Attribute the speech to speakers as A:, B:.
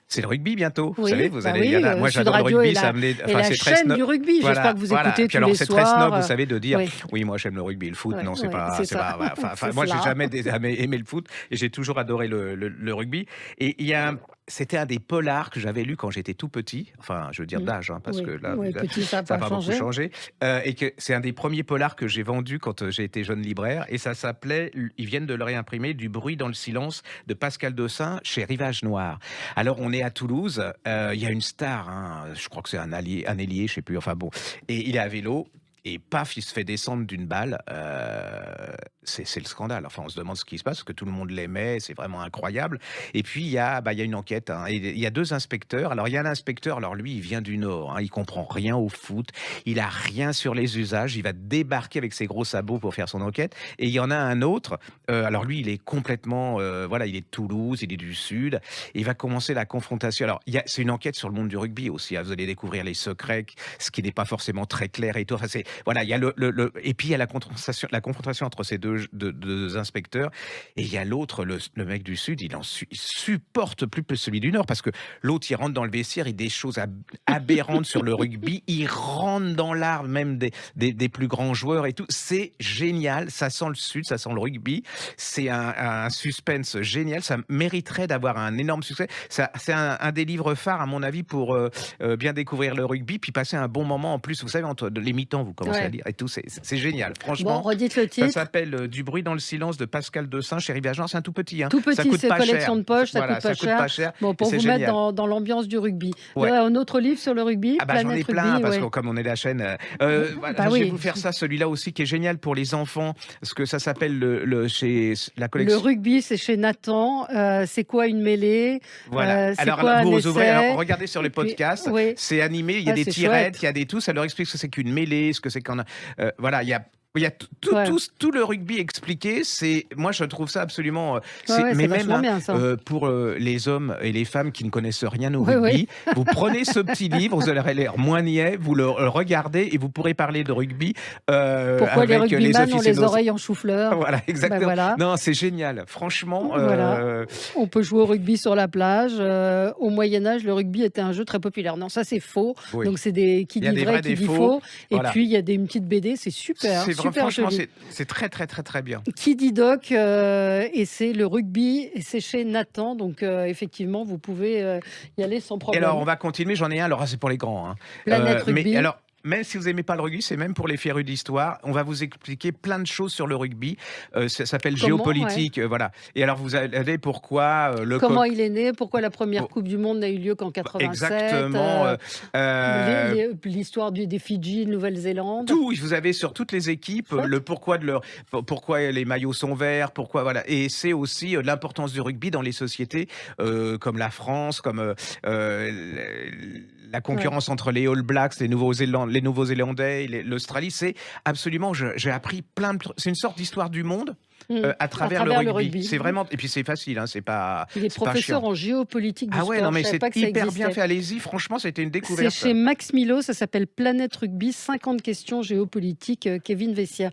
A: C'est le rugby bientôt. Vous savez,
B: Oui,
A: vous
B: bah
A: allez, il y
B: oui,
A: en a, moi
B: Sud
A: j'adore le
B: Radio est
A: rugby, ça me
B: est la
A: c'est très
B: chaîne
A: snob.
B: du rugby. J'espère
A: Voilà,
B: que vous
A: voilà.
B: écoutez
A: Puis
B: tous
A: alors
B: les
A: c'est très snob,
B: soirs.
A: vous savez, de dire
B: Oui,
A: oui, moi j'aime le rugby, le foot.
B: ouais,
A: Non,
B: ouais, c'est ça.
A: enfin,
B: C'est
A: moi j'ai
B: cela.
A: jamais aimé le foot et j'ai toujours adoré le rugby. Et c'était un des polars que j'avais lu quand j'étais tout petit. Enfin, je veux dire
B: Mmh.
A: d'âge, hein, parce que
B: Oui,
A: là,
B: oui, petit, ça n'a
A: ça n'a
B: pas
A: pas beaucoup
B: changé.
A: changé. Et que c'est un des premiers polars que j'ai vendu quand j'ai été jeune libraire. Et ça s'appelait, ils viennent de le réimprimer, Du bruit dans le silence de Pascal Dossin chez Rivage Noir. Alors, on est à Toulouse. Il y a une star, hein, je crois que c'est un ailier, je sais plus. Enfin bon, et il est à vélo. Et paf, il se fait descendre d'une balle. C'est le scandale. Enfin, on se demande ce qui se passe, parce que tout le monde l'aimait, c'est vraiment incroyable. Et puis, il y a une enquête. Hein, et il y a deux inspecteurs. Alors, il y a l'inspecteur, alors lui, il vient du Nord. Hein, il comprend rien au foot. Il a rien sur les usages. Il va débarquer avec ses gros sabots pour faire son enquête. Et il y en a un autre. Alors, lui, il est complètement... voilà, il est de Toulouse, il est du Sud. Et il va commencer la confrontation. Alors, c'est une enquête sur le monde du rugby aussi. Hein, vous allez découvrir les secrets, ce qui n'est pas forcément très clair et tout. Enfin, voilà, il y a et puis il y a la confrontation entre ces deux inspecteurs. Et il y a l'autre, le mec du Sud, il supporte plus que celui du Nord, parce que l'autre, il rentre dans le vestiaire, il dit des choses aberrantes sur le rugby, il rentre dans l'art même des plus grands joueurs et tout. C'est génial, ça sent le Sud, ça sent le rugby. C'est un suspense génial, ça mériterait d'avoir un énorme succès. C'est un des livres phares, à mon avis, pour bien découvrir le rugby, puis passer un bon moment en plus. Vous savez, entre les mi-temps, vous commencez à
B: Ouais.
A: lire et tout, c'est génial.
B: Bon,
A: Franchement,
B: redites le
A: ça
B: titre.
A: s'appelle Du bruit dans le silence de Pascal Dossin chez Rivage Noir. C'est un tout petit, hein.
B: Tout
A: Ça
B: petit,
A: coûte
B: c'est
A: pas cher.
B: collection de poche, ça
A: Voilà,
B: coûte pas
A: ça coûte
B: cher.
A: pas cher
B: Bon,
A: et
B: pour
A: c'est
B: vous mettre
A: génial.
B: dans l'ambiance du rugby.
A: Ouais.
B: Un autre livre sur le rugby,
A: Ah bah j'en ai
B: Planète
A: plein,
B: Rugby,
A: parce que
B: oui.
A: comme on est la chaîne, voilà,
B: Bah
A: je vais
B: oui.
A: vous faire ça, celui-là aussi qui est génial pour les enfants, parce que ça s'appelle chez la
B: Le
A: collection.
B: rugby, c'est chez Nathan. C'est quoi une mêlée?
A: Voilà.
B: C'est
A: Alors
B: quoi
A: là,
B: un
A: vous ouvrez, alors
B: essai?
A: regardez sur
B: Et
A: les
B: puis,
A: podcasts,
B: oui,
A: c'est animé, il y a
B: ah,
A: des
B: c'est
A: tirettes, il
B: chouette.
A: y a des tout, ça leur explique ce que c'est qu'une mêlée, ce que c'est qu'un, voilà, il y a
B: Ouais,
A: tout le rugby expliqué. Moi, je trouve ça absolument.
B: ouais, ouais, c'est
A: Mais même
B: vachement
A: hein,
B: bien ça.
A: pour les hommes et les femmes qui ne connaissent rien au
B: Oui, oui.
A: rugby, vous prenez ce petit livre, vous allez l'air moins niais, vous le regardez et vous pourrez parler de rugby
B: Pourquoi les
A: avec les
B: rugbyman ont les
A: aficionados.
B: oreilles en chou-fleur?
A: Voilà,
B: Ben
A: exactement.
B: voilà.
A: Non, c'est génial. Franchement,
B: Voilà. On peut jouer au rugby sur la plage. Au Moyen Âge, le rugby était un jeu très populaire. Non, ça c'est faux.
A: oui.
B: Donc c'est des qui
A: Il y a
B: dit
A: des
B: vrai,
A: vrais,
B: qui
A: des
B: dit
A: faux.
B: faux. Et
A: Voilà.
B: puis il y a une petite BD, c'est super,
A: C'est vrai,
B: super
A: franchement,
B: joli.
A: c'est très, très, très, très bien.
B: Qui dit doc, et c'est le rugby, et c'est chez Nathan. Donc effectivement, vous pouvez y aller sans
A: Et alors,
B: problème.
A: on va continuer. J'en ai un. Alors, c'est pour les grands. Hein.
B: Planète
A: Mais
B: Rugby.
A: alors, même si vous aimez pas le rugby, c'est même pour les férus d'histoire. On va vous expliquer plein de choses sur le rugby. Ça s'appelle
B: Comment, ouais.
A: Géopolitique. Voilà. Et alors, vous allez pourquoi le
B: Comment
A: coq.
B: il est né? Pourquoi la première Coupe du Monde n'a eu lieu qu'en 87?
A: Exactement.
B: L'histoire des Fidji, de Nouvelle-Zélande.
A: Tout, vous avez sur toutes les équipes
B: Chouette.
A: le pourquoi les maillots sont verts, pourquoi voilà, et c'est aussi l'importance du rugby dans les sociétés comme la France, comme la
B: Ouais.
A: concurrence entre les All Blacks, les Nouveaux-Zélandais, l'Australie. C'est absolument, j'ai appris c'est une sorte d'histoire du monde à travers le
B: le
A: rugby.
B: rugby.
A: C'est vraiment, et puis c'est facile, hein, c'est pas
B: Il est
A: chiant.
B: professeur en géopolitique du
A: Ah ouais, non
B: sport. Je
A: mais
B: savais
A: c'est
B: pas que ça
A: hyper bien
B: existait.
A: fait. Allez-y, franchement, c'était une
B: C'est
A: découverte.
B: chez Max Milo, ça s'appelle Planète Rugby, 50 questions géopolitiques, Kevin Vessière.